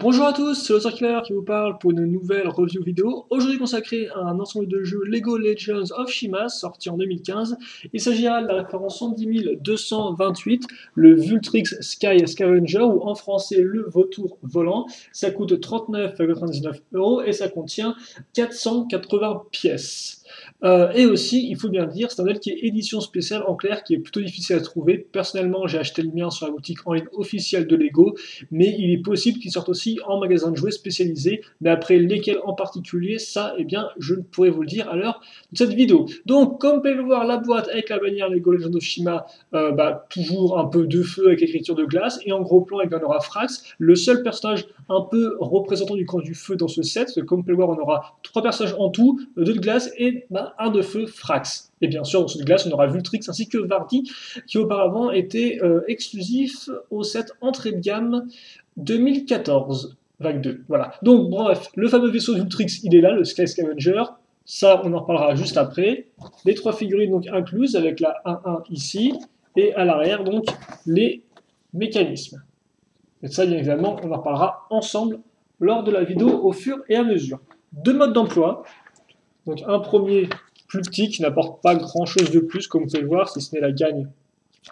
Bonjour à tous, c'est Killer qui vous parle pour une nouvelle review vidéo, aujourd'hui consacrée à un ensemble de jeux Lego Legends of Shima, sorti en 2015. Il s'agira de la référence 10228, le Vultrix Sky Scavenger, ou en français le vautour volant. Ça coûte 39,99 € et ça contient 480 pièces. Et aussi, il faut bien le dire, c'est un modèle qui est édition spéciale en clair, qui est plutôt difficile à trouver. Personnellement, j'ai acheté le mien sur la boutique en ligne officielle de Lego, mais il est possible qu'il sorte aussi en magasin de jouets spécialisé. Mais après, lesquels en particulier, ça, eh bien, je ne pourrais vous le dire à l'heure de cette vidéo. Donc, comme vous pouvez le voir, la boîte avec la bannière Lego Legends of Shima, toujours un peu de feu avec écriture de glace, et en gros plan, il y en aura Frax, le seul personnage un peu représentant du camp du feu dans ce set. Comme vous pouvez le voir, on aura 3 personnages en tout, 2 de glace et un de feu, Frax. Et bien sûr, dans ce de glace, on aura Vultrix ainsi que Vardy, qui auparavant était exclusif au set entrée de gamme 2014, vague 2. Voilà. Donc, bref, le fameux vaisseau d'Ultrix, il est là, le Sky Scavenger. Ça, on en reparlera juste après. Les 3 figurines donc incluses avec la 1-1 ici. Et à l'arrière, donc, les mécanismes. Et ça, bien évidemment, on en reparlera ensemble lors de la vidéo au fur et à mesure. Deux modes d'emploi. Donc, un premier plus petit qui n'apporte pas grand chose de plus, comme vous pouvez le voir, si ce n'est la gagne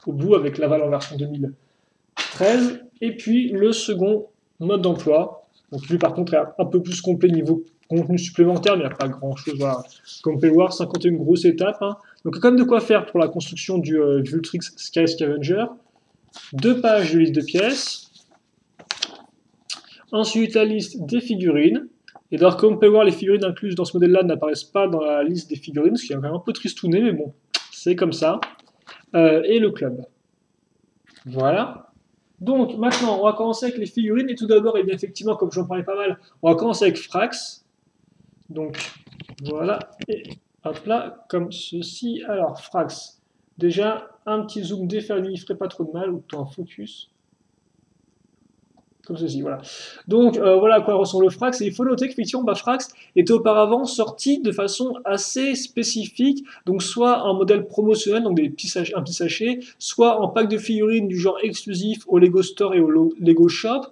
au bout avec l'aval en version 2013. Et puis le second mode d'emploi, donc lui par contre est un peu plus complet niveau contenu supplémentaire, mais il n'y a pas grand chose. Voilà. Comme vous pouvez le voir, 51 grosses étapes. Hein. Donc il y a quand même de quoi faire pour la construction du Vultrix Sky Scavenger. 2 pages de liste de pièces. Ensuite la liste des figurines. Et d'ailleurs, comme vous pouvez voir, les figurines incluses dans ce modèle-là n'apparaissent pas dans la liste des figurines, ce qui est quand même un peu tristouné, mais bon, c'est comme ça. Et le club. Voilà. Donc maintenant, on va commencer avec les figurines. Et tout d'abord, et bien effectivement, comme j'en parlais pas mal, on va commencer avec Frax. Donc voilà. Et hop là, comme ceci. Alors, Frax. Déjà, un petit zoom défermé, il ferait pas trop de mal, ou plutôt un focus. Comme ceci, voilà. Donc voilà à quoi ressemble le Frax. Et il faut noter qu'effectivement, Frax était auparavant sorti de façon assez spécifique, donc soit en modèle promotionnel, donc un petit sachet, soit en pack de figurines du genre exclusif au Lego Store et au Lego Shop.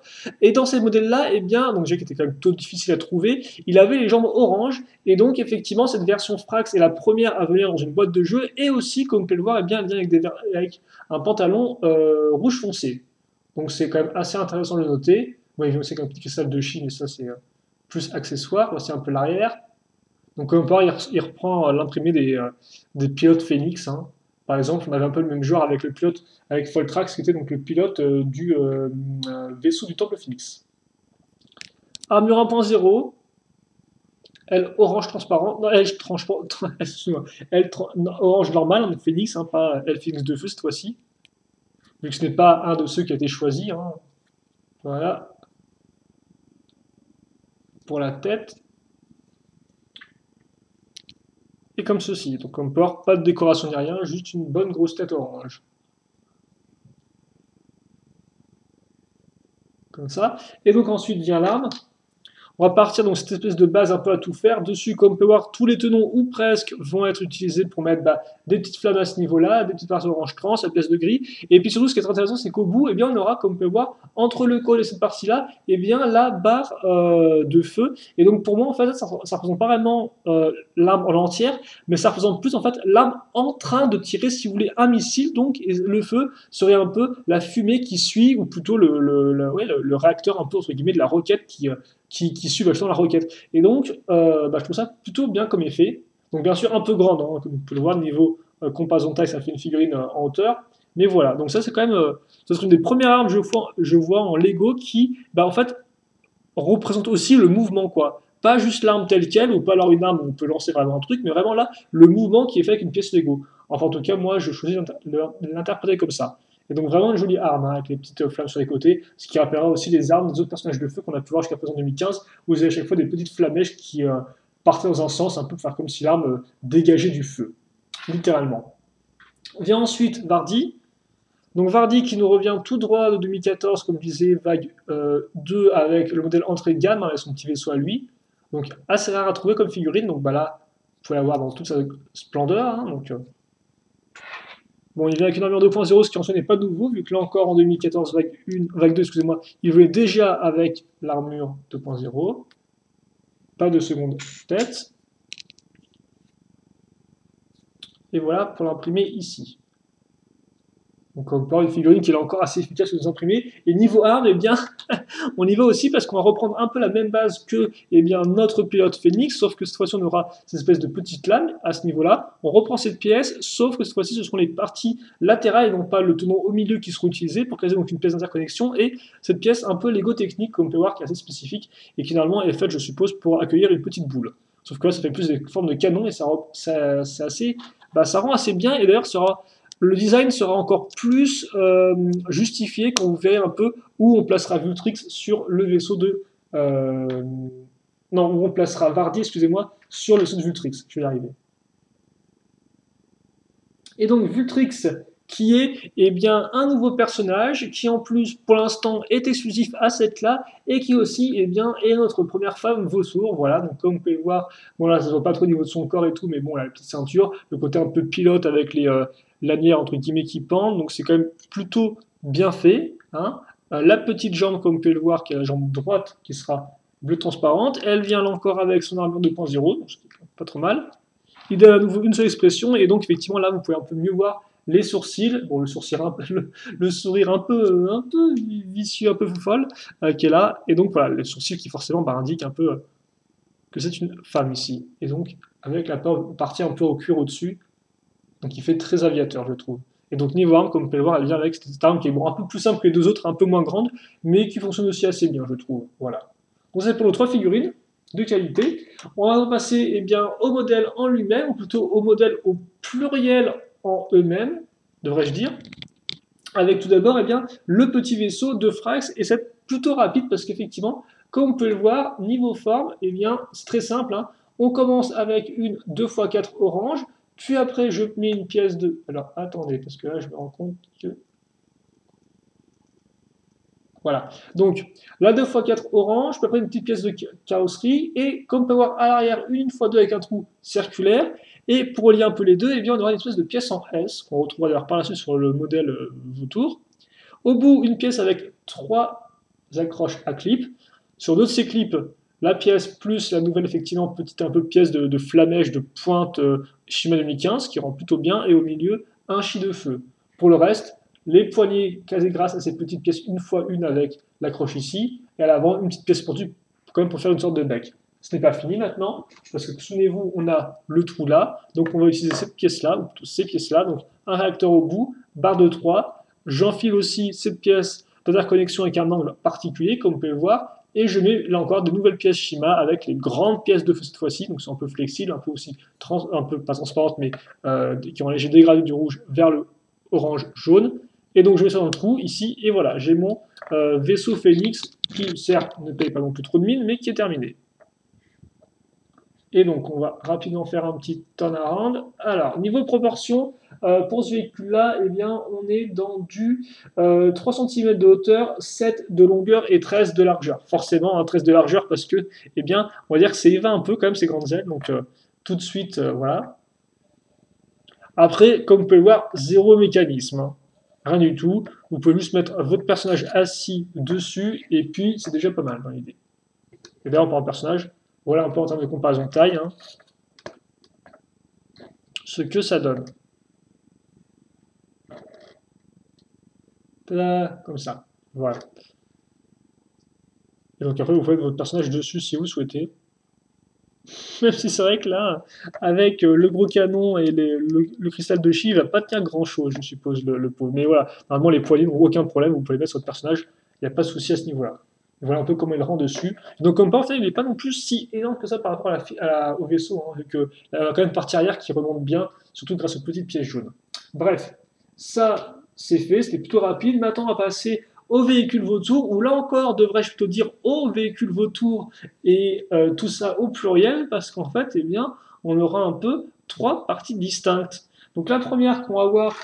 Et dans ces modèles-là, eh bien, donc déjà qui était quand même plutôt difficile à trouver, il avait les jambes orange. Et donc effectivement, cette version Frax est la première à venir dans une boîte de jeu. Et aussi, comme vous pouvez le voir, eh bien, elle vient avec un pantalon rouge foncé. Donc c'est quand même assez intéressant de le noter. Bon, il vient aussi avec un petit cristal de Chine, et ça c'est plus accessoire. Voici un peu l'arrière. Donc comme on peut voir, il reprend l'imprimé des pilotes Phoenix. Hein. Par exemple, on avait un peu le même genre avec le pilote, avec Foltrax, qui était donc le pilote du vaisseau du Temple Phoenix. Armure 1.0, elle orange transparent, non, elle transparent, elle orange normale, en Phoenix, hein, pas elle Phoenix de feu cette fois-ci, vu que ce n'est pas un de ceux qui a été choisi. Hein. Voilà, pour la tête. Et comme ceci. Donc on peut voir pas de décoration ni rien, juste une bonne grosse tête orange. Comme ça. Et donc ensuite vient l'arme. On va partir donc cette espèce de base un peu à tout faire. Dessus, comme on peut voir, tous les tenons ou presque vont être utilisés pour mettre des petites flammes à ce niveau-là, des petites parties orange trans, à place de gris. Et puis surtout, ce qui est intéressant, c'est qu'au bout, eh bien, on aura, comme on peut voir, entre le col et cette partie-là, eh bien, la barre de feu. Et donc pour moi, en fait, ça représente pas vraiment l'arme en entière, mais ça représente plus en fait l'arme en train de tirer, si vous voulez, un missile. Donc et le feu serait un peu la fumée qui suit, ou plutôt le réacteur un peu entre guillemets de la roquette qui suit vachement la roquette. Et donc, je trouve ça plutôt bien comme effet. Donc, bien sûr, un peu grande, hein, comme vous pouvez le voir, niveau comparaison taille, ça fait une figurine en hauteur. Mais voilà, donc ça, c'est quand même. Ça serait une des premières armes que je vois en Lego qui, en fait, représente aussi le mouvement, quoi. Pas juste l'arme telle qu'elle, ou pas alors une arme où on peut lancer vraiment un truc, mais vraiment là, le mouvement qui est fait avec une pièce Lego. Enfin, en tout cas, moi, je choisis de l'interpréter comme ça. Et donc vraiment une jolie arme, hein, avec les petites flammes sur les côtés, ce qui rappellera aussi les armes des autres personnages de feu qu'on a pu voir jusqu'à présent en 2015, où vous avez à chaque fois des petites flamèches qui partaient dans un sens, un peu pour faire comme si l'arme dégageait du feu, littéralement. Vient ensuite Vardy. Donc Vardy qui nous revient tout droit de 2014, comme je disais, vague 2 avec le modèle entrée de gamme, hein, avec son petit vaisseau à lui. Donc assez rare à trouver comme figurine, donc là, vous pouvez la voir dans toute sa splendeur. Hein, donc, Bon, il vient avec une armure 2.0, ce qui en soi n'est pas nouveau, vu que là encore en 2014, vague 2, excusez-moi, il venait déjà avec l'armure 2.0. Pas de seconde tête. Et voilà pour l'imprimer ici. Donc encore une figurine qui est encore assez efficace de nous imprimer. Et niveau arme, eh bien, on y va aussi parce qu'on va reprendre un peu la même base que notre pilote Phoenix, sauf que cette fois-ci on aura cette espèce de petite lame à ce niveau-là. On reprend cette pièce, sauf que cette fois-ci ce seront les parties latérales et non pas le tenon au milieu qui seront utilisés pour créer donc une pièce d'interconnexion. Et cette pièce un peu Lego technique, comme on peut voir, qui est assez spécifique et qui normalement est faite, je suppose, pour accueillir une petite boule. Sauf que là ça fait plus des formes de canon et ça rend assez bien. Et d'ailleurs le design sera encore plus justifié quand vous verrez un peu où on placera Vultrix sur le vaisseau de... non, où on placera Vardy, excusez-moi, sur le vaisseau de Vultrix. Je vais y arriver. Et donc Vultrix, qui est un nouveau personnage, qui en plus, pour l'instant, est exclusif à cette là, et qui aussi est notre première femme Vautour. Voilà, donc comme vous pouvez le voir, bon là, ça ne se voit pas trop au niveau de son corps et tout, mais bon, la petite ceinture, le côté un peu pilote avec les lanières entre guillemets qui pendent, donc c'est quand même plutôt bien fait. Hein. La petite jambe, comme vous pouvez le voir, qui est la jambe droite, qui sera bleue transparente, elle vient là encore avec son armure 2.0, donc c'est pas trop mal. Il donne à nouveau une seule expression, et donc effectivement là, vous pouvez un peu mieux voir les sourcils, bon le sourire un peu vicieux, un peu foufole, qui est là, et donc voilà, le sourcil qui forcément indique un peu que c'est une femme ici, et donc avec la partie un peu au cuir au-dessus, donc il fait très aviateur je trouve. Et donc niveau arme, comme vous pouvez le voir, elle vient avec cette arme qui est un peu plus simple que les deux autres, un peu moins grande, mais qui fonctionne aussi assez bien je trouve, voilà. Donc c'est pour nos 3 figurines de qualité. On va passer au modèle en lui-même, ou plutôt au modèle au pluriel en eux-mêmes, devrais-je dire, avec tout d'abord le petit vaisseau de Frax, et c'est plutôt rapide parce qu'effectivement, comme vous pouvez le voir, niveau forme, c'est très simple. Hein. On commence avec une 2x4 orange, puis après je mets une pièce de... Alors attendez, parce que là je me rends compte que... Voilà, donc la 2x4 orange, puis après une petite pièce de carrosserie, et comme on peut voir à l'arrière, une 1x2 avec un trou circulaire, et pour relier un peu les deux, on aura une espèce de pièce en S, qu'on retrouvera d'ailleurs par la suite sur le modèle Vautour. Au bout, une pièce avec 3 accroches à clip. Sur deux de ces clips, la pièce plus la nouvelle, effectivement, petite un peu pièce de flamèche, de pointe Shima 2015, qui rend plutôt bien, et au milieu, un chi de feu. Pour le reste, les poignées casées grâce à ces petites pièces une fois une avec l'accroche ici, et à l'avant une petite pièce perdue quand même pour faire une sorte de bec. Ce n'est pas fini maintenant, parce que souvenez-vous, on a le trou là, donc on va utiliser cette pièce-là, ou plutôt ces pièces-là, donc un réacteur au bout, barre de 3, j'enfile aussi cette pièce d'interconnexion avec un angle particulier, comme vous pouvez le voir, et je mets là encore de nouvelles pièces Shima avec les grandes pièces de feu cette fois-ci, donc c'est un peu flexible, un peu aussi, un peu pas transparente, mais qui ont un léger dégradé du rouge vers le orange jaune. Et donc je mets ça dans le trou ici, et voilà, j'ai mon vaisseau Phoenix qui certes ne paye pas non plus trop de mine, mais qui est terminé. Et donc on va rapidement faire un petit turnaround. Alors, niveau proportion, pour ce véhicule-là, on est dans du 3 cm de hauteur, 7 de longueur et 13 de largeur. Forcément, 13 de largeur parce que, on va dire que c'est éva un peu quand même ces grandes ailes, donc tout de suite, voilà. Après, comme vous pouvez le voir, zéro mécanisme, hein. Rien du tout. Vous pouvez juste mettre votre personnage assis dessus, et puis c'est déjà pas mal dans l'idée. Et d'ailleurs, pour un personnage, voilà un peu en termes de comparaison de taille, hein, ce que ça donne. Tada, comme ça. Voilà. Et donc après, vous pouvez mettre votre personnage dessus si vous souhaitez. Même si c'est vrai que là, avec le gros canon et le cristal de chi, il va pas tenir grand chose, je suppose, le pauvre. Mais voilà, normalement les poignées n'ont aucun problème, vous pouvez mettre sur votre personnage, il n'y a pas de souci à ce niveau-là. Voilà un peu comment il rend dessus. Donc comme porte, il n'est pas non plus si énorme que ça par rapport au vaisseau, hein, vu qu'il y a quand même une partie arrière qui remonte bien, surtout grâce aux petites pièces jaunes. Bref, ça c'est fait, c'était plutôt rapide. Maintenant on va passer au véhicule Vautour, ou là encore, devrais-je plutôt dire au véhicule Vautour, et tout ça au pluriel, parce qu'en fait, on aura un peu 3 parties distinctes. Donc la première qu'on va voir,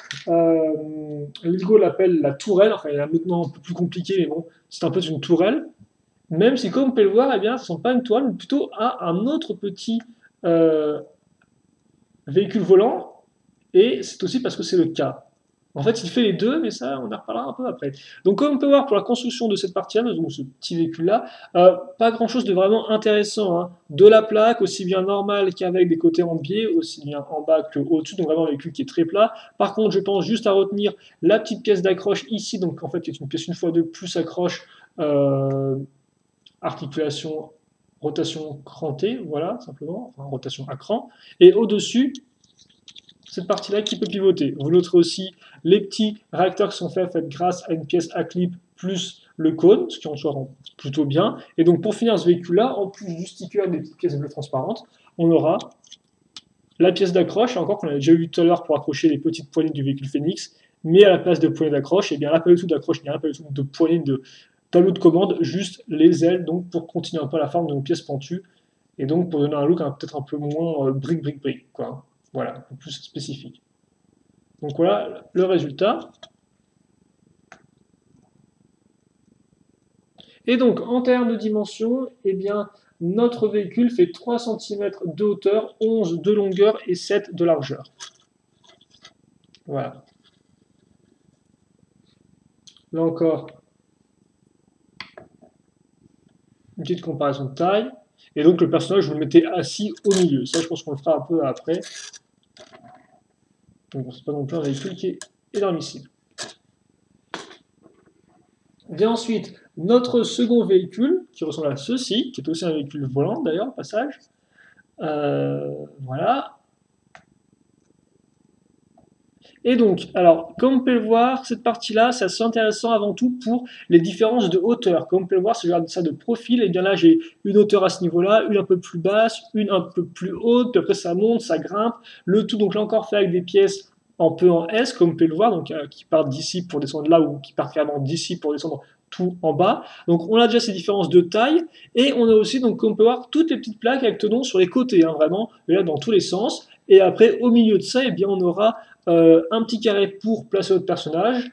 Lego l'appelle la tourelle, enfin il est maintenant un peu plus compliqué, mais bon, c'est un peu une tourelle, même si comme vous pouvez le voir, ce ne sont pas une toile, mais plutôt à un autre petit véhicule volant, et c'est aussi parce que c'est le cas. En fait, il fait les deux, mais ça, on en reparlera un peu après. Donc, comme on peut voir pour la construction de cette partie-là, donc ce petit véhicule-là, pas grand-chose de vraiment intéressant, hein. De la plaque, aussi bien normale qu'avec des côtés en biais, aussi bien en bas que au-dessus, donc vraiment un véhicule qui est très plat. Par contre, je pense juste à retenir la petite pièce d'accroche ici, donc en fait, qui est une pièce une fois deux plus accroche, euh, articulation, rotation crantée, voilà, simplement, enfin, rotation à cran. Et au-dessus, cette partie-là qui peut pivoter. Vous noterez aussi les petits réacteurs qui sont faits en fait, grâce à une pièce à clip plus le cône, ce qui en soit rend plutôt bien. Et donc pour finir ce véhicule-là, en plus du sticker des petites pièces bleues transparentes, on aura la pièce d'accroche, encore qu'on a déjà vu tout à l'heure pour accrocher les petites poignées du véhicule Phoenix, mais à la place de poignées d'accroche, et bien là pas du tout d'accroche, il n'y a pas du tout de poignées de tableau de commande, juste les ailes, donc pour continuer un peu la forme de nos pièces pentues, et donc pour donner un look peut-être un peu moins brique, quoi. Voilà, un peu plus spécifique. Donc voilà le résultat. Et donc en termes de dimension, eh bien, notre véhicule fait 3 cm de hauteur, 11 de longueur et 7 de largeur. Voilà. Là encore, une petite comparaison de taille. Et donc le personnage, je le mettais assis au milieu. Ça, je pense qu'on le fera un peu après. Donc c'est pas non plus un véhicule qui est énormissime. Vient ensuite notre second véhicule, qui ressemble à ceci, qui est aussi un véhicule volant d'ailleurs, au passage. Voilà. Et donc, alors, comme on peut le voir, cette partie-là, c'est assez intéressant avant tout pour les différences de hauteur. Comme on peut le voir, si je regarde ça de profil, et bien là, j'ai une hauteur à ce niveau-là, une un peu plus basse, une un peu plus haute, puis après ça monte, ça grimpe. Le tout, donc là encore, fait avec des pièces un peu en S, comme on peut le voir, donc qui partent d'ici pour descendre là, ou qui partent carrément d'ici pour descendre tout en bas. Donc on a déjà ces différences de taille, et on a aussi, donc comme on peut voir, toutes les petites plaques avec tenons sur les côtés, hein, vraiment, et là dans tous les sens. Et après, au milieu de ça, eh bien, on aura un petit carré pour placer votre personnage,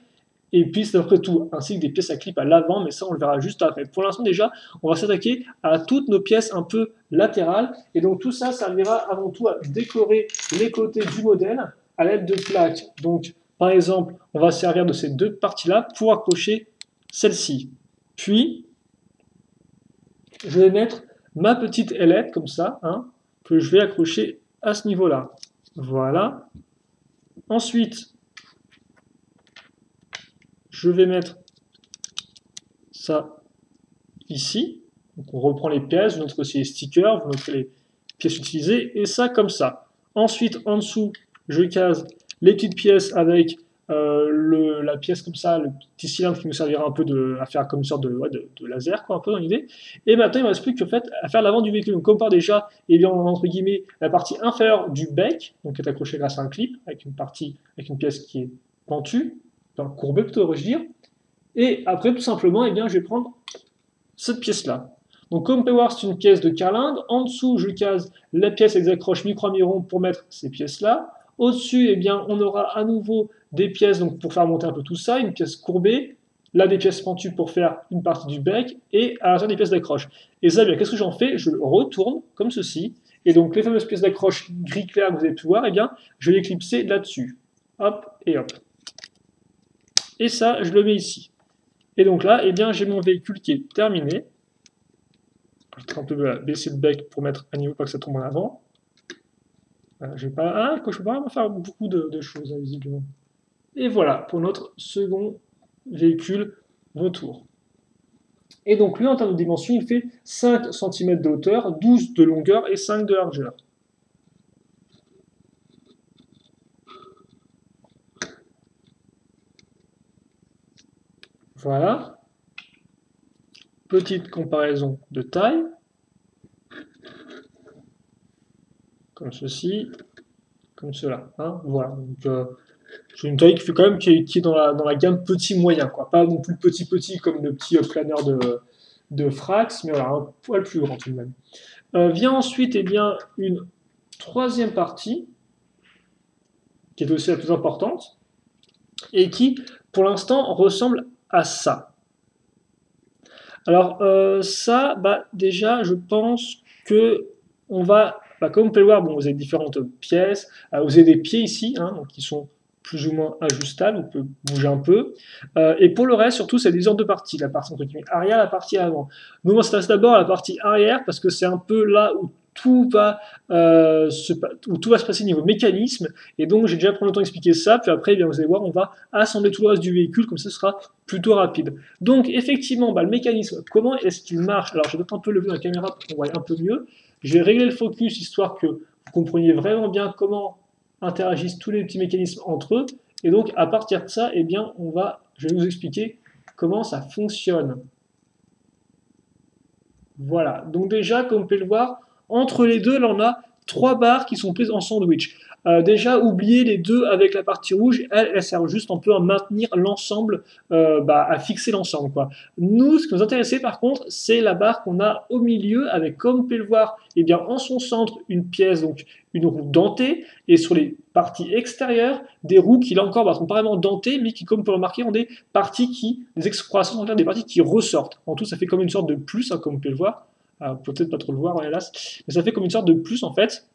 et puis c'est après tout, ainsi que des pièces à clip à l'avant, mais ça on le verra juste après. Pour l'instant déjà, on va s'attaquer à toutes nos pièces un peu latérales, et donc tout ça servira avant tout à décorer les côtés du modèle à l'aide de plaques. Donc par exemple, on va servir de ces deux parties-là pour accrocher celle-ci. Puis, je vais mettre ma petite ailette comme ça, hein, que je vais accrocher à ce niveau-là. Voilà. Ensuite, je vais mettre ça ici. Donc on reprend les pièces, vous noterez aussi les stickers, vous noterez les pièces utilisées, et ça comme ça. Ensuite, en dessous, je case les petites pièces avec la pièce comme ça, le petit cylindre qui nous servira un peu à faire comme une sorte de laser, quoi, un peu dans l'idée. Et maintenant, il ne me reste plus que fait, à faire l'avant du véhicule. Donc, comme par déjà, eh bien, entre guillemets, la partie inférieure du bec, donc qui est accrochée grâce à un clip, avec une pièce qui est pentue, enfin courbée plutôt, devrais-je dire. Et après, tout simplement, eh bien, je vais prendre cette pièce-là. Donc, comme on peut voir, c'est une pièce de carlingue. En dessous, je case la pièce avec des accroches micro-miron pour mettre ces pièces-là. Au-dessus, eh bien, on aura à nouveau des pièces donc, pour faire monter un peu tout ça, une pièce courbée, là des pièces pentues pour faire une partie du bec, et à l'intérieur des pièces d'accroche. Et ça, eh bien, qu'est-ce que j'en fais? Je retourne comme ceci, et donc les fameuses pièces d'accroche gris clair que vous avez pu voir, eh bien, je vais les clipser là-dessus. Hop, et hop. Et ça, je le mets ici. Et donc là, eh bien, j'ai mon véhicule qui est terminé. Je vais un peu baisser le bec pour mettre à niveau, pas que ça tombe en avant. Je ne peux pas vraiment faire beaucoup de choses, hein, visiblement. Et voilà pour notre second véhicule retour. Et donc lui, en termes de dimension, il fait 5 cm de hauteur, 12 de longueur et 5 de largeur. Voilà. Petite comparaison de taille. Comme ceci, comme cela. Hein, voilà. Donc, c'est une taille qui fait quand même qui est dans la gamme petit-moyen, quoi. Pas non plus petit comme le petit planeur de Frax, mais voilà, un poil plus grand tout de même. Vient ensuite eh bien, une troisième partie, qui est aussi la plus importante, et qui, pour l'instant, ressemble à ça. Alors, ça, déjà, je pense que on va, comme on peut le voir, bon, vous avez différentes pièces, vous avez des pieds ici, hein, donc, qui sont plus ou moins ajustable, on peut bouger un peu. Et pour le reste, surtout, c'est des ordres de partie, la partie entre guillemets arrière, la partie avant. Nous, on s'intéresse d'abord à la partie arrière parce que c'est un peu là où tout va, où tout va se passer niveau mécanisme. Et donc, j'ai déjà pris le temps d'expliquer ça. Puis après, eh bien, vous allez voir, on va assembler tout le reste du véhicule, comme ça, ce sera plutôt rapide. Donc, effectivement, bah, le mécanisme, comment est-ce qu'il marche? Alors, je vais peut-être un peu lever la caméra pour qu'on voit un peu mieux. Je vais régler le focus, histoire que vous compreniez vraiment bien comment interagissent tous les petits mécanismes entre eux. Et donc, à partir de ça, eh bien, je vais vous expliquer comment ça fonctionne. Voilà. Donc déjà, comme vous pouvez le voir, entre les deux, là, on a 3 barres qui sont prises en sandwich. Déjà, oubliez les deux avec la partie rouge, elles servent juste un peu à maintenir l'ensemble, à fixer l'ensemble, quoi. Nous, ce qui nous intéressait par contre, c'est la barre qu'on a au milieu, avec, comme vous pouvez le voir, eh bien, en son centre, une pièce, donc une roue dentée, et sur les parties extérieures, des roues qui, là encore, sont pas vraiment dentées, mais qui, comme vous pouvez le remarquer, ont des parties des excroissances, des parties qui ressortent. En tout, ça fait comme une sorte de plus, hein, comme vous pouvez le voir. Peut-être pas trop le voir, hélas, mais ça fait comme une sorte de plus, en fait.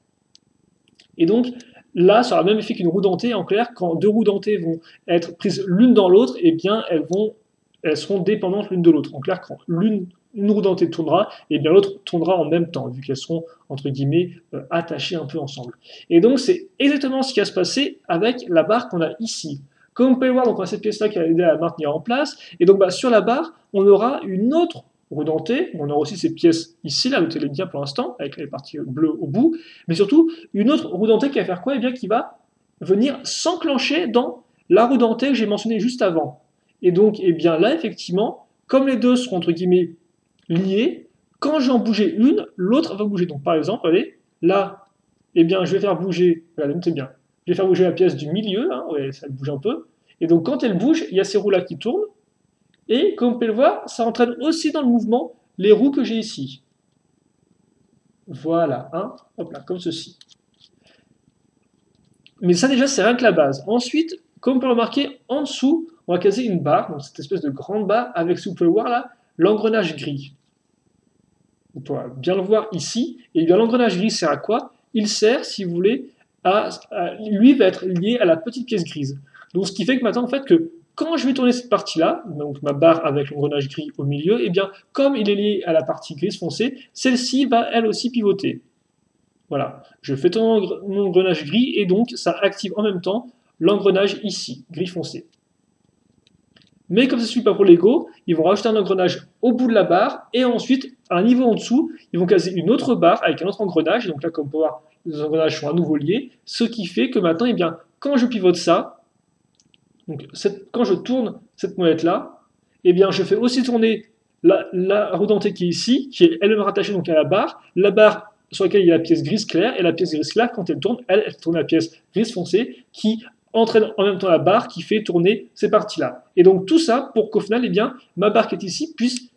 Et donc, là, ça aura le même effet qu'une roue dentée. En clair, quand 2 roues dentées vont être prises l'une dans l'autre, eh bien, elles seront dépendantes l'une de l'autre. En clair, quand une roue dentée tournera, eh bien l'autre tournera en même temps, vu qu'elles seront, entre guillemets, attachées un peu ensemble. Et donc, c'est exactement ce qui va se passer avec la barre qu'on a ici. Comme vous pouvez le voir, donc on a cette pièce-là qui va aider à la maintenir en place. Et donc, sur la barre, on aura une autre roue dentée. On aura aussi ces pièces ici, là, notez-les bien pour l'instant, avec les parties bleues au bout. Mais surtout, une autre roue dentée qui va faire quoi? Eh bien, qui va venir s'enclencher dans la roue dentée que j'ai mentionnée juste avant. Et donc, eh bien là, effectivement, comme les deux seront, entre guillemets, liés, quand j'en bouger une, l'autre va bouger. Donc, par exemple, allez, là, eh bien, je vais faire bouger, regardez, notez bien, je vais faire bouger la pièce du milieu, hein, ouais, ça bouge un peu. Et donc, quand elle bouge, il y a ces roues-là qui tournent. Et comme vous pouvez le voir, ça entraîne aussi dans le mouvement les roues que j'ai ici. Voilà, hein, hop là, comme ceci. Mais ça déjà, c'est rien que la base. Ensuite, comme on peut le remarquer, en dessous, on va caser une barre, donc cette espèce de grande barre, avec, si vous pouvez le voir là, l'engrenage gris. Vous pouvez bien le voir ici. Et bien l'engrenage gris sert à quoi? Il sert, si vous voulez, lui va être lié à la petite pièce grise. Donc ce qui fait que maintenant, en fait, que quand je vais tourner cette partie-là, donc ma barre avec l'engrenage gris au milieu, et bien comme il est lié à la partie grise foncée, celle-ci va elle aussi pivoter. Voilà, je fais tourner mon engrenage gris et donc ça active en même temps l'engrenage ici, gris foncé. Mais comme ça ne suffit pas pour Lego, ils vont rajouter un engrenage au bout de la barre et ensuite, à un niveau en dessous, ils vont caser une autre barre avec un autre engrenage. Et donc là, comme on peut voir, les engrenages sont à nouveau liés, ce qui fait que maintenant, eh bien, quand je pivote ça, donc quand je tourne cette molette-là, eh bien, je fais aussi tourner la roue dentée qui est ici, qui est elle-même rattachée donc à la barre sur laquelle il y a la pièce grise claire, et la pièce grise claire, quand elle tourne, elle tourne la pièce grise foncée, qui entraîne en même temps la barre qui fait tourner ces parties-là. Et donc tout ça pour qu'au final, eh bien, ma barre qui est ici puisse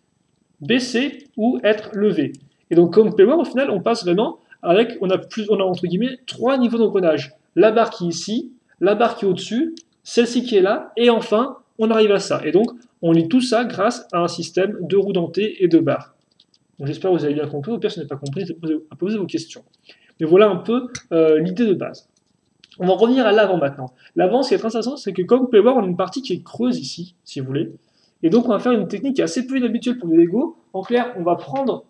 baisser ou être levée. Et donc comme vous pouvez voir, au final, on passe vraiment avec, on a entre guillemets 3 niveaux d'engrenage. La barre qui est ici, la barre qui est au-dessus, celle-ci qui est là, et enfin, on arrive à ça. Et donc, on lit tout ça grâce à un système de roues dentées et de barres. J'espère que vous avez bien compris. Au pire, si vous n'avez pas compris, posez vos questions. Mais voilà un peu l'idée de base. On va revenir à l'avant maintenant. L'avant, ce qui est très intéressant, c'est que comme vous pouvez voir, on a une partie qui est creuse ici, si vous voulez. Et donc, on va faire une technique qui est assez peu inhabituelle pour des Lego. En clair, on va prendre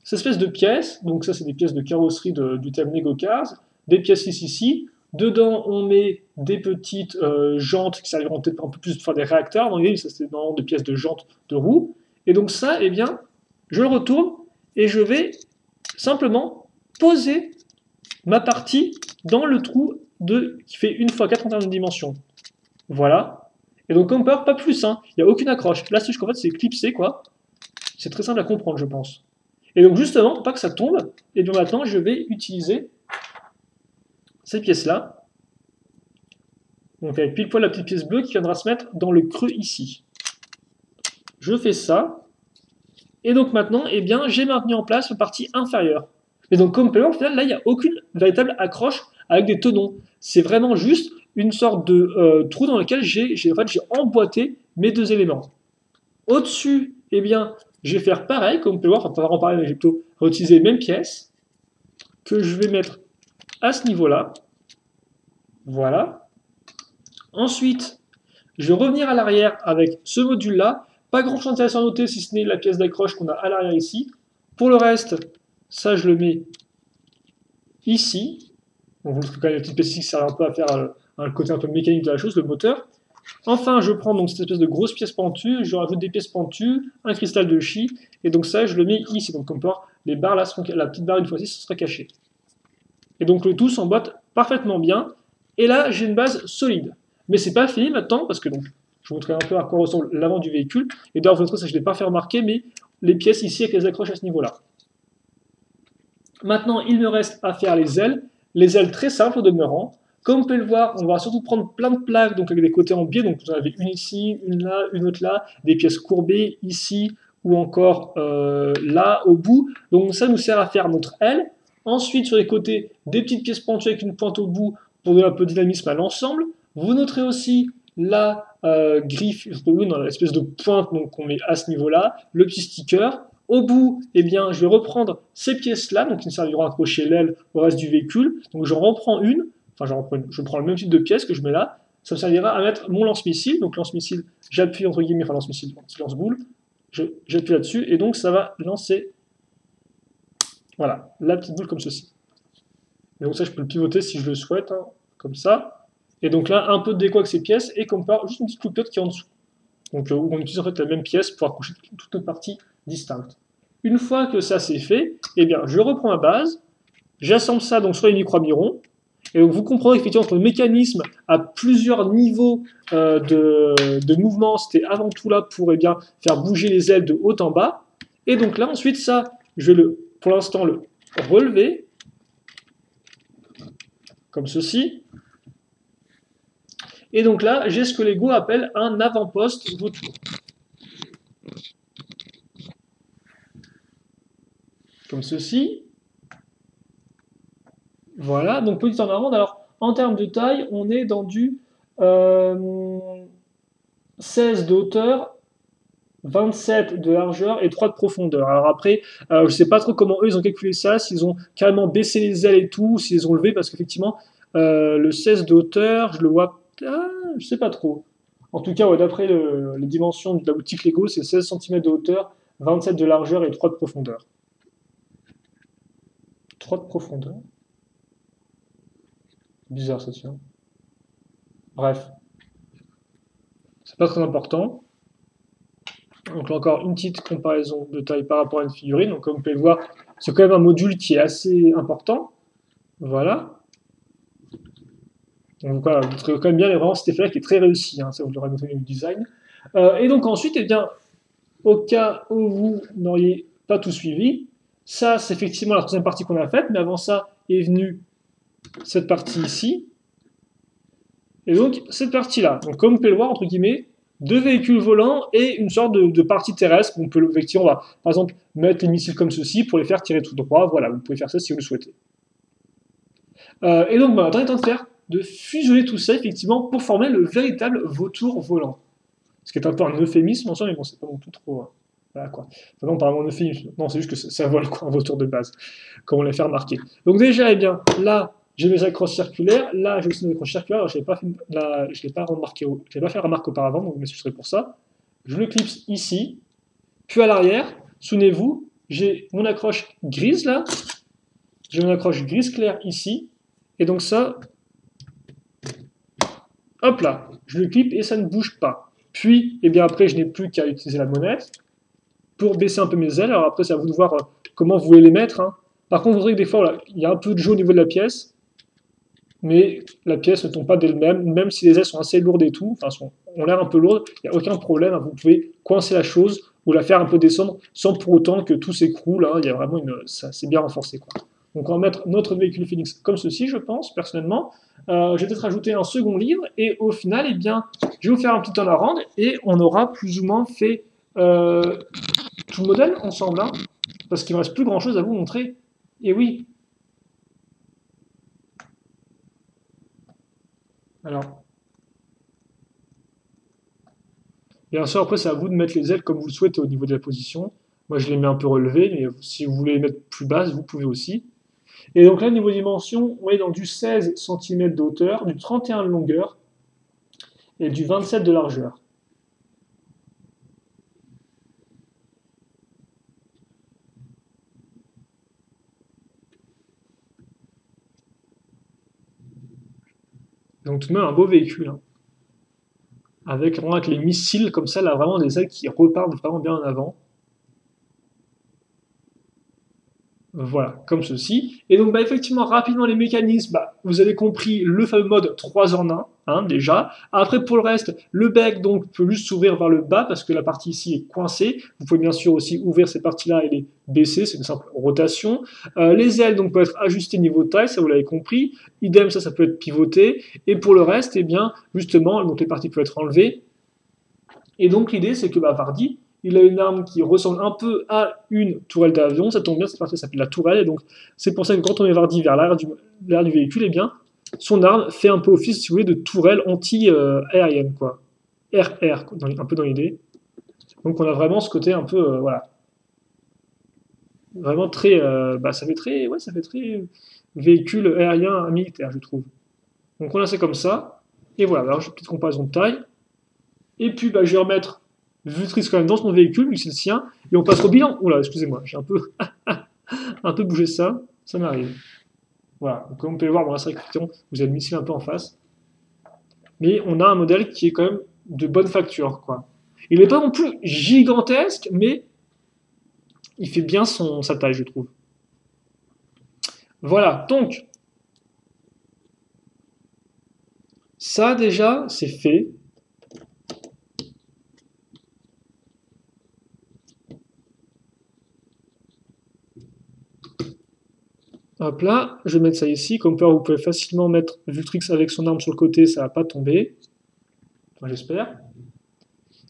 cette espèce de pièces. Donc ça, c'est des pièces de carrosserie du thème Lego Cars. Des pièces ici. Dedans, on met des petites jantes qui serviront peut-être un peu plus pour faire des réacteurs. Donc, ça, c'est dans des pièces de jantes de roues. Et donc ça, eh bien, je le retourne et je vais simplement poser ma partie dans le trou qui fait 1 x 4 en termes de dimension. Voilà. Et donc, comme peur, pas plus, hein. Il n'y a aucune accroche. Là, ce qu'en fait, c'est clipsé, quoi. C'est très simple à comprendre, je pense. Et donc, justement, pour pas que ça tombe, et bien maintenant, je vais utiliser ces pièces-là. Donc, avec pile poil la petite pièce bleue qui viendra se mettre dans le creux ici. Je fais ça. Et donc, maintenant, eh bien, j'ai maintenu en place la partie inférieure. Et donc, comme vous pouvez voir, au final, là, il n'y a aucune véritable accroche avec des tenons. C'est vraiment juste une sorte de trou dans lequel j'ai emboîté mes 2 éléments. Au-dessus, eh bien, je vais faire pareil, comme vous pouvez voir, enfin, pas vraiment pareil, mais je vais plutôt réutiliser les mêmes pièces que je vais mettre à ce niveau-là. Voilà. Ensuite, je vais revenir à l'arrière avec ce module-là. Pas grand-chose d'intéressant à noter si ce n'est la pièce d'accroche qu'on a à l'arrière ici. Pour le reste, ça je le mets ici. On vous montre quand même la petite pièce ici qui sert un peu à faire le côté un peu mécanique de la chose, le moteur. Enfin, je prends donc cette espèce de grosse pièce pentue, je rajoute des pièces pentues, un cristal de Chi, et donc ça, je le mets ici. Donc, comme voir, les barres là, la petite barre une fois-ci, ce sera caché. Et donc, le tout s'emboîte parfaitement bien. Et là, j'ai une base solide. Mais c'est pas fini maintenant, parce que donc, je vous montrerai un peu à quoi ressemble l'avant du véhicule. Et d'ailleurs, vous montrez ça, je ne l'ai pas fait remarquer, mais les pièces ici avec les accroches à ce niveau-là. Maintenant, il me reste à faire les ailes très simples au demeurant. Comme vous pouvez le voir, on va surtout prendre plein de plaques, donc avec des côtés en biais, donc vous en avez une ici, une là, une autre là, des pièces courbées ici, ou encore là, au bout. Donc ça nous sert à faire notre aile. Ensuite, sur les côtés, des petites pièces pentues avec une pointe au bout pour donner un peu de dynamisme à l'ensemble. Vous noterez aussi la griffe, dans l'espèce de pointe qu'on met à ce niveau-là, le petit sticker. Au bout, eh bien, je vais reprendre ces pièces-là, donc qui me serviront à accrocher l'aile au reste du véhicule. Donc j'en reprends une, je prends le même type de pièce que je mets là. Ça me servira à mettre mon lance-missile. Donc lance-missile, j'appuie entre guillemets, enfin lance-missile, lance-boule. J'appuie là-dessus et donc ça va lancer, voilà, la petite boule comme ceci. Et donc ça, je peux le pivoter si je le souhaite, hein, comme ça. Et donc là, un peu de déco avec ces pièces et comme par juste une petite coupiote qui est en dessous. Donc on utilise en fait la même pièce pour accrocher toute notre partie distincte. Une fois que ça c'est fait, eh bien je reprends ma base, j'assemble ça donc sur les micro-amirons, et donc vous comprendrez effectivement que le mécanisme a plusieurs niveaux de mouvement. C'était avant tout là pour bien faire bouger les ailes de haut en bas. Et donc là ensuite ça, je vais pour l'instant le relever, comme ceci. Et donc là, j'ai ce que Lego appelle un avant-poste vautour. Comme ceci. Voilà, donc petit en avant. Alors, en termes de taille, on est dans du 16 de hauteur, 27 de largeur et 3 de profondeur. Alors après, je ne sais pas trop comment eux, ils ont calculé ça, s'ils ont carrément baissé les ailes et tout, s'ils ont levé, parce qu'effectivement, le 16 de hauteur, je le vois, je ne sais pas trop. En tout cas, ouais, d'après les dimensions de la boutique Lego, c'est 16 cm de hauteur, 27 de largeur et 3 de profondeur. 3 de profondeur. Bizarre ça tient. Bref. C'est pas très important. Donc là encore une petite comparaison de taille par rapport à une figurine. Donc comme vous pouvez le voir, c'est quand même un module qui est assez important. Voilà. Donc voilà, vous trouvez quand même bien vraiment cet effet-là qui est très réussi. Hein, ça vous l'aurez noté au design. Et donc ensuite, eh bien, au cas où vous n'auriez pas tout suivi, ça c'est effectivement la troisième partie qu'on a faite, mais avant ça est venue cette partie ici. Et donc cette partie-là. Donc comme vous pouvez le voir, entre guillemets, deux véhicules volants et une sorte de partie terrestre. On peut, effectivement, on va par exemple mettre les missiles comme ceci pour les faire tirer tout droit. Voilà, vous pouvez faire ça si vous le souhaitez. Et donc, maintenant, il est temps de fusionner tout ça, effectivement, pour former le véritable vautour volant. Ce qui est un peu un euphémisme en soi, mais bon, c'est pas non plus trop. Voilà quoi. Enfin, non, pas vraiment un euphémisme. Non, c'est juste que ça vole, quoi, un vautour de base, comme on l'a fait remarquer. Donc, déjà, eh bien, là, j'ai mes accroches circulaires. Là, j'ai aussi mes accroches circulaires. Alors, je ne l'ai pas remarqué, je l'ai pas fait remarque auparavant, donc mais ce serait pour ça. Je le clipse ici, puis à l'arrière, souvenez-vous, j'ai mon accroche grise là, j'ai mon accroche grise claire ici, et donc ça, hop là, je le clip et ça ne bouge pas. Puis, eh bien après, je n'ai plus qu'à utiliser la monette pour baisser un peu mes ailes. Alors après, c'est à vous de voir comment vous voulez les mettre. Hein. Par contre, vous verrez que des fois, voilà, il y a un peu de jeu au niveau de la pièce, mais la pièce ne tombe pas d'elle-même, même si les ailes sont assez lourdes et tout, enfin, ont l'air un peu lourdes, il n'y a aucun problème. Hein. Vous pouvez coincer la chose ou la faire un peu descendre sans pour autant que tout s'écroule. Hein. Il y a vraiment c'est bien renforcé, quoi. Donc on va mettre notre véhicule Phoenix comme ceci, je pense, personnellement. Je vais peut-être rajouter un second livre, et au final, eh bien, je vais vous faire un petit temps à rendre, et on aura plus ou moins fait tout le modèle ensemble, hein, parce qu'il ne me reste plus grand-chose à vous montrer. Et oui. Alors, bien sûr, après, c'est à vous de mettre les ailes comme vous le souhaitez au niveau de la position. Moi, je les mets un peu relevées, mais si vous voulez les mettre plus basses, vous pouvez aussi. Et donc là, niveau dimension, on est dans du 16 cm de hauteur, du 31 de longueur, et du 27 de largeur. Donc tout de même un beau véhicule, hein. Avec, vraiment, avec les missiles comme ça, là vraiment des ailes qui repartent vraiment bien en avant. Voilà, comme ceci. Et donc, bah, effectivement, rapidement, les mécanismes, bah, vous avez compris le fameux mode 3 en 1, hein, déjà. Après, pour le reste, le bec donc, peut juste s'ouvrir vers le bas parce que la partie ici est coincée. Vous pouvez bien sûr aussi ouvrir cette partie-là et les baisser, c'est une simple rotation. Les ailes donc, peuvent être ajustées niveau taille, ça vous l'avez compris. Idem, ça peut être pivoté. Et pour le reste, eh bien, justement, donc, les parties peuvent être enlevées. Et donc, l'idée, c'est que bah, Vardy, il a une arme qui ressemble un peu à une tourelle d'avion. Ça tombe bien, cette partie s'appelle la tourelle. Et donc, c'est pour ça que quand on met Vardy vers l'arrière du véhicule, eh bien, son arme fait un peu office, si vous voulez, de tourelle anti-aérienne, quoi. RR, un peu dans l'idée. Donc, on a vraiment ce côté un peu, voilà, vraiment très, bah, ça fait très véhicule aérien militaire, je trouve. Donc, on a ça comme ça. Et voilà, alors, j'ai une petite comparaison de taille. Et puis, bah, je vais remettre Vultrix quand même dans son véhicule, vu que c'est le sien. Et on passe au bilan. Oula, excusez-moi, j'ai un peu bougé ça. Ça m'arrive. Voilà. Donc, comme vous pouvez le voir, dans la sélection, vous avez le missile un peu en face. Mais on a un modèle qui est quand même de bonne facture, quoi. Il n'est pas non plus gigantesque, mais il fait bien sa taille, je trouve. Voilà. Donc, ça déjà, c'est fait. Hop là, je vais mettre ça ici, comme ça vous pouvez facilement mettre Vultrix avec son arme sur le côté, ça va pas tomber. Enfin, j'espère.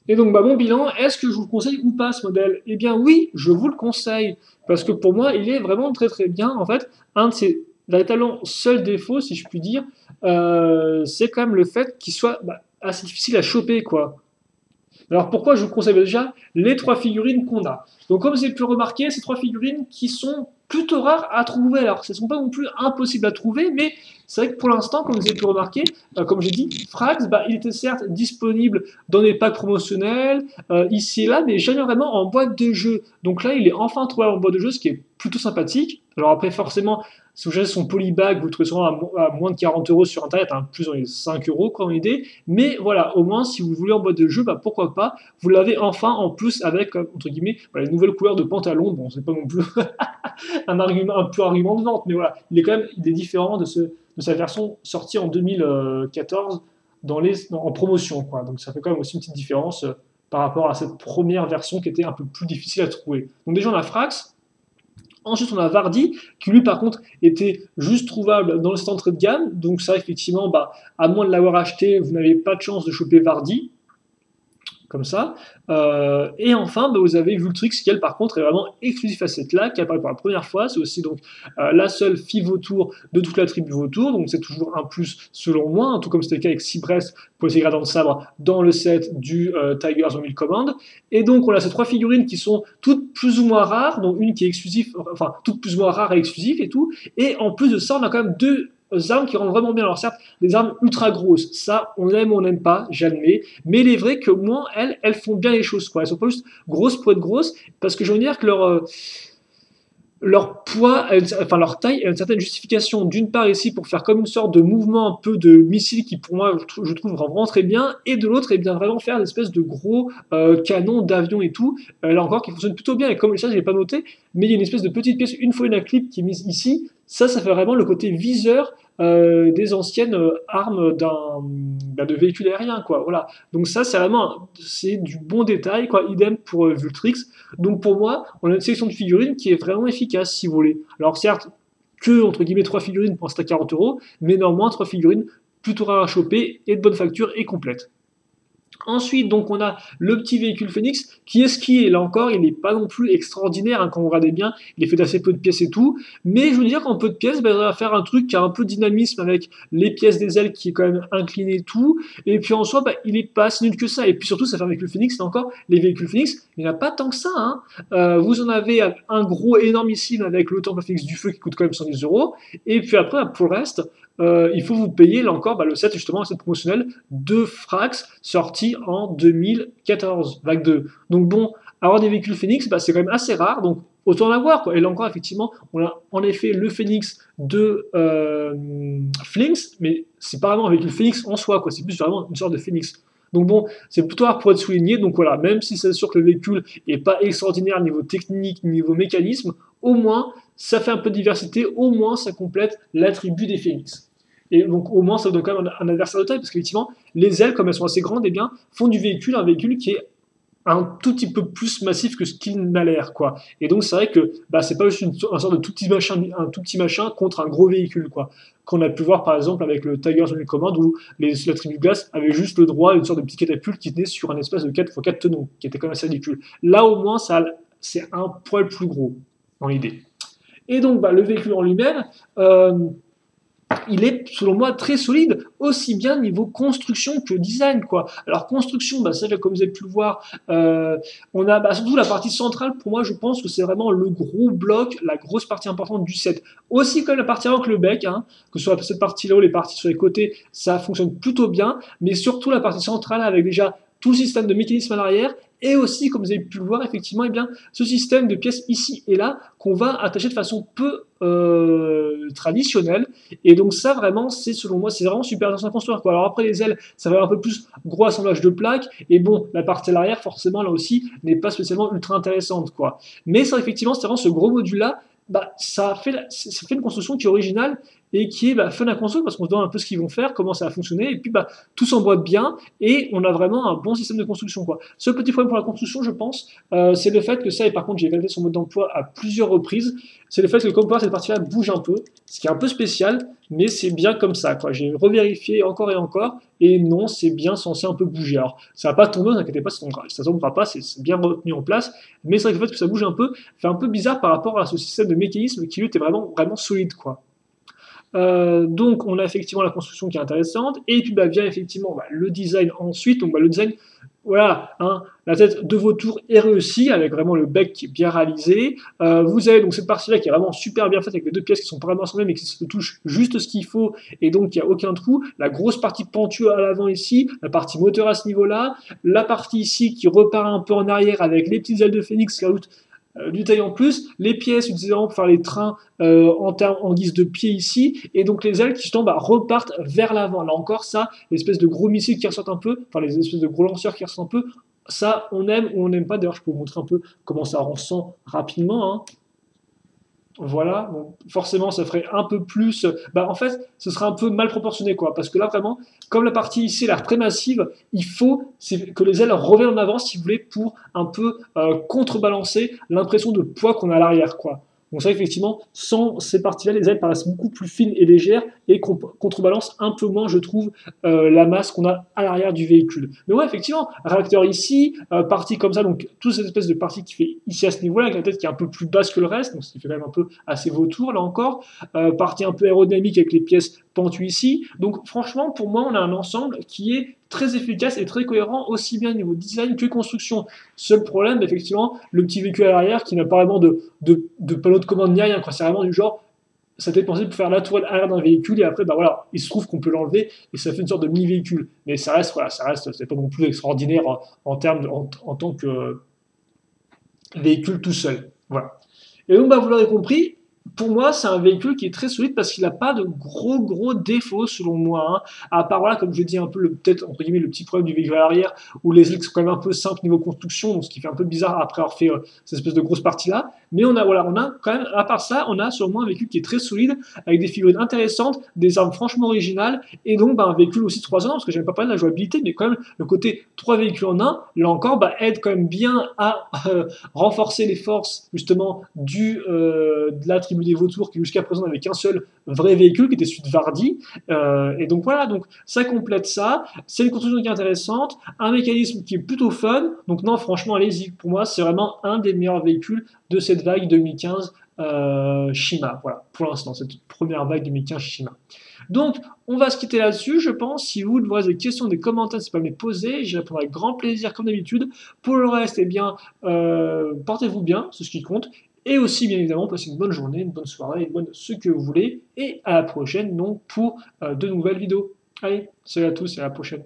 Et donc, bah, mon bilan, est-ce que je vous le conseille ou pas ce modèle? Eh bien oui, je vous le conseille, parce que pour moi, il est vraiment très très bien. En fait, un de ses véritablement seuls défauts, si je puis dire, c'est quand même le fait qu'il soit bah, assez difficile à choper, quoi. Alors pourquoi je vous conseille déjà les trois figurines qu'on a. Donc comme vous avez pu remarquer, ces trois figurines qui sont plutôt rares à trouver. Alors ce ne sont pas non plus impossibles à trouver, mais c'est vrai que pour l'instant, comme vous avez pu remarquer, comme j'ai dit, Frax, bah, il était certes disponible dans des packs promotionnels, ici et là, mais jamais vraiment en boîte de jeu. Donc là, il est enfin trouvé en boîte de jeu, ce qui est plutôt sympathique. Alors après, forcément, si vous cherchez son polybag, vous le trouvez souvent à moins de 40 euros sur internet, hein, plus dans les 5 euros, quoi, en idée. Mais voilà, au moins, si vous voulez en boîte de jeu, bah, pourquoi pas. Vous l'avez enfin en plus avec, entre guillemets, voilà, les nouvelles couleurs de pantalon. Bon, c'est pas non plus un argument, un pur argument de vente, mais voilà, il est différent de sa version sortie en 2014 en promotion, quoi. Donc ça fait quand même aussi une petite différence par rapport à cette première version qui était un peu plus difficile à trouver. Donc déjà, on a Frax. Ensuite, on a Vardy, qui lui, par contre, était juste trouvable dans le stand entrée de gamme. Donc, ça, effectivement, bah, à moins de l'avoir acheté, vous n'avez pas de chance de choper Vardy comme ça. Et enfin, bah, vous avez Vultrix, qui elle, par contre, est vraiment exclusif à cette là, qui apparaît pour la première fois. C'est aussi donc la seule fille vautour de toute la tribu vautour, donc c'est toujours un plus selon moi, hein, tout comme c'était le cas avec Cypress pour les gradants de sabre dans le set du Tigers 1000 Command. Et donc on a ces trois figurines qui sont toutes plus ou moins rares, dont une qui est exclusive, enfin toutes plus ou moins rares et exclusives et tout. Et en plus de ça, on a quand même deux armes qui rendent vraiment bien. Alors certes, des armes ultra grosses, ça on aime ou on n'aime pas, j'admets, mais il est vrai que moins elles font bien les choses, quoi. Elles sont pas juste grosses pour être grosses, parce que je veux dire que leur poids, enfin leur taille a une certaine justification. D'une part ici pour faire comme une sorte de mouvement un peu de missile qui pour moi je trouve vraiment très bien, et de l'autre et bien vraiment faire une espèce de gros canon d'avion et tout, là encore qui fonctionne plutôt bien, et comme ça je l'ai pas noté, mais il y a une espèce de petite pièce, une fois une clip qui est mise ici, ça fait vraiment le côté viseur des anciennes armes de véhicules aériens, quoi. Voilà. Donc ça c'est du bon détail, quoi. Idem pour Vultrix. Donc pour moi, on a une sélection de figurines qui est vraiment efficace, si vous voulez. Alors certes, que entre guillemets 3 figurines pour un à 40 euros, mais néanmoins 3 figurines plutôt rares à choper et de bonne facture et complète. Ensuite, donc, on a le petit véhicule Phoenix, qui est ce qui est. Là encore, il n'est pas non plus extraordinaire, hein, quand vous regardez bien, il est fait d'assez peu de pièces et tout, mais je veux dire qu'en peu de pièces, ben, ça va faire un truc qui a un peu de dynamisme avec les pièces des ailes qui est quand même incliné et tout, et puis en soi, ben, il n'est pas si nul que ça, et puis surtout, ça fait un véhicule Phoenix, là encore, les véhicules Phoenix, il n'y en a pas tant que ça, hein. Vous en avez un gros énormissime avec le Temple Phoenix du Feu qui coûte quand même 110 euros, et puis après, pour le reste, il faut vous payer là encore le set justement, le set promotionnel de Frax sorti en 2014, vague 2. Donc bon, avoir des véhicules Phoenix, bah, c'est quand même assez rare, donc autant en avoir quoi. Et là encore, effectivement, on a en effet le Phoenix de Flinks, mais c'est pas vraiment un véhicule Phoenix en soi, quoi. C'est plus vraiment une sorte de Phoenix. Donc bon, c'est plutôt rare pour être souligné. Donc voilà, même si c'est sûr que le véhicule n'est pas extraordinaire niveau technique, niveau mécanisme, au moins ça fait un peu de diversité, au moins ça complète l'attribut des Phoenix. Et donc au moins ça donne quand même un adversaire de taille, parce qu'effectivement, les ailes, comme elles sont assez grandes, eh bien, font du véhicule un véhicule qui est un tout petit peu plus massif que ce qu'il n'a l'air, quoi. Et donc c'est vrai que bah, c'est pas juste un sorte de un tout petit machin contre un gros véhicule, quoi. Qu'on a pu voir par exemple avec le Tiger Command où la tribu Glace avait juste le droit à une sorte de petit catapulte qui tenait sur un espèce de 4x4 tonneaux, qui était quand même assez ridicule. Là au moins c'est un poil plus gros dans l'idée. Et donc bah, le véhicule en lui-même, il est, selon moi, très solide, aussi bien niveau construction que design, quoi. Alors, construction, bah, ça, comme vous avez pu le voir, on a bah, surtout la partie centrale, pour moi, je pense que c'est vraiment le gros bloc, la grosse partie importante du set. Aussi comme la partie avant que le bec, hein, que ce soit cette partie là ou les parties sur les côtés, ça fonctionne plutôt bien, mais surtout la partie centrale avec déjà tout le système de mécanisme à l'arrière, et aussi, comme vous avez pu le voir, effectivement, eh bien, ce système de pièces ici et là qu'on va attacher de façon peu traditionnelle. Et donc ça, vraiment, c'est selon moi, c'est vraiment super intéressant à construire, quoi. Alors après, les ailes, ça va être un peu plus gros assemblage de plaques. Et bon, la partie à l'arrière, forcément, là aussi, n'est pas spécialement ultra intéressante, quoi. Mais ça, effectivement, c'est vraiment ce gros module-là, bah, ça fait une construction qui est originale et qui est bah, fun à construire parce qu'on se demande un peu ce qu'ils vont faire, comment ça va fonctionner, et puis bah, tout s'emboîte bien et on a vraiment un bon système de construction, quoi. Seul petit problème pour la construction, je pense, c'est le fait que ça, et par contre j'ai validé son mode d'emploi à plusieurs reprises, c'est le fait que comme par cette partie-là bouge un peu, ce qui est un peu spécial, mais c'est bien comme ça, quoi. J'ai revérifié encore et encore, et non, c'est bien censé un peu bouger. Alors, ça va pas tomber, ne vous inquiétez pas, ça tombera pas, c'est bien retenu en place, mais c'est vrai que le fait que ça bouge un peu fait un peu bizarre par rapport à ce système de mécanisme qui lui était vraiment, vraiment solide, quoi. Donc on a effectivement la construction qui est intéressante, et puis bah, vient effectivement bah, le design ensuite. Donc bah, le design, voilà, hein, la tête de vautour est réussie, avec vraiment le bec qui est bien réalisé. Vous avez donc cette partie-là qui est vraiment super bien faite, avec les deux pièces qui sont vraiment assemblées, mais qui se touchent juste ce qu'il faut, et donc il n'y a aucun trou. La grosse partie pentue à l'avant ici, la partie moteur à ce niveau-là, la partie ici qui repart un peu en arrière avec les petites ailes de phénix qui rajoutent du taille en plus, les pièces utilisées pour faire les trains en guise de pied ici, et donc les ailes qui justement bah, repartent vers l'avant. Là encore, ça, l'espèce de gros missiles qui ressortent un peu, enfin les espèces de gros lanceurs qui ressortent un peu, ça on aime ou on n'aime pas. D'ailleurs, je peux vous montrer un peu comment ça ressent rapidement, hein. Voilà, donc forcément ça ferait un peu plus. Bah en fait, ce serait un peu mal proportionné, quoi, parce que là vraiment, comme la partie ici a l'air très massive, il faut que les ailes reviennent en avant, si vous voulez, pour un peu contrebalancer l'impression de poids qu'on a à l'arrière, quoi. Donc ça, effectivement, sans ces parties-là, les ailes paraissent beaucoup plus fines et légères et contrebalancent un peu moins, je trouve, la masse qu'on a à l'arrière du véhicule. Mais ouais, effectivement, réacteur ici, partie comme ça, donc toute cette espèce de partie qui fait ici à ce niveau-là, avec la tête qui est un peu plus basse que le reste, donc ce qui fait quand même un peu assez vautour, là encore. Partie un peu aérodynamique avec les pièces pentues ici. Donc franchement, pour moi, on a un ensemble qui est très efficace et très cohérent, aussi bien au niveau design que construction. Seul problème, effectivement, le petit véhicule à l'arrière qui n'a pas vraiment de panneau de commande ni rien, quoi. C'est vraiment du genre, ça a été pensé pour faire la toile arrière d'un véhicule, et après, bah voilà, il se trouve qu'on peut l'enlever, et ça fait une sorte de mini-véhicule. Mais ça reste, voilà, c'est pas non plus extraordinaire en tant que véhicule tout seul. Voilà. Et donc, bah, vous l'aurez compris, pour moi, c'est un véhicule qui est très solide parce qu'il n'a pas de gros défauts, selon moi, hein. À part, voilà, comme je dis, un peu, peut-être, entre guillemets, le petit problème du véhicule à l'arrière, où les ailes sont quand même un peu simples niveau construction, donc ce qui fait un peu bizarre après avoir fait cette espèce de grosse partie-là. Mais on a quand même, à part ça, on a sur moi un véhicule qui est très solide, avec des figurines intéressantes, des armes franchement originales, et donc bah, un véhicule aussi 3 ans, parce que j'aime pas parler de la jouabilité, mais quand même, le côté 3 véhicules en un, là encore, bah, aide quand même bien à renforcer les forces, justement, de la tribu des vautours qui jusqu'à présent n'avaient qu'un seul vrai véhicule, qui était celui de Vardy. Et donc voilà, donc ça complète ça. C'est une construction qui est intéressante, un mécanisme qui est plutôt fun. Donc non, franchement, allez-y. Pour moi, c'est vraiment un des meilleurs véhicules de cette vague 2015 Shima. Voilà, pour l'instant, cette première vague 2015 Shima. Donc, on va se quitter là-dessus, je pense. Si vous avez des questions, des commentaires, n'hésitez pas à me les poser. J'y répondrai avec grand plaisir, comme d'habitude. Pour le reste, eh bien, portez-vous bien, c'est ce qui compte. Et aussi, bien évidemment, passez une bonne journée, une bonne soirée, une bonne ce que vous voulez. Et à la prochaine, donc, pour de nouvelles vidéos. Allez, salut à tous et à la prochaine.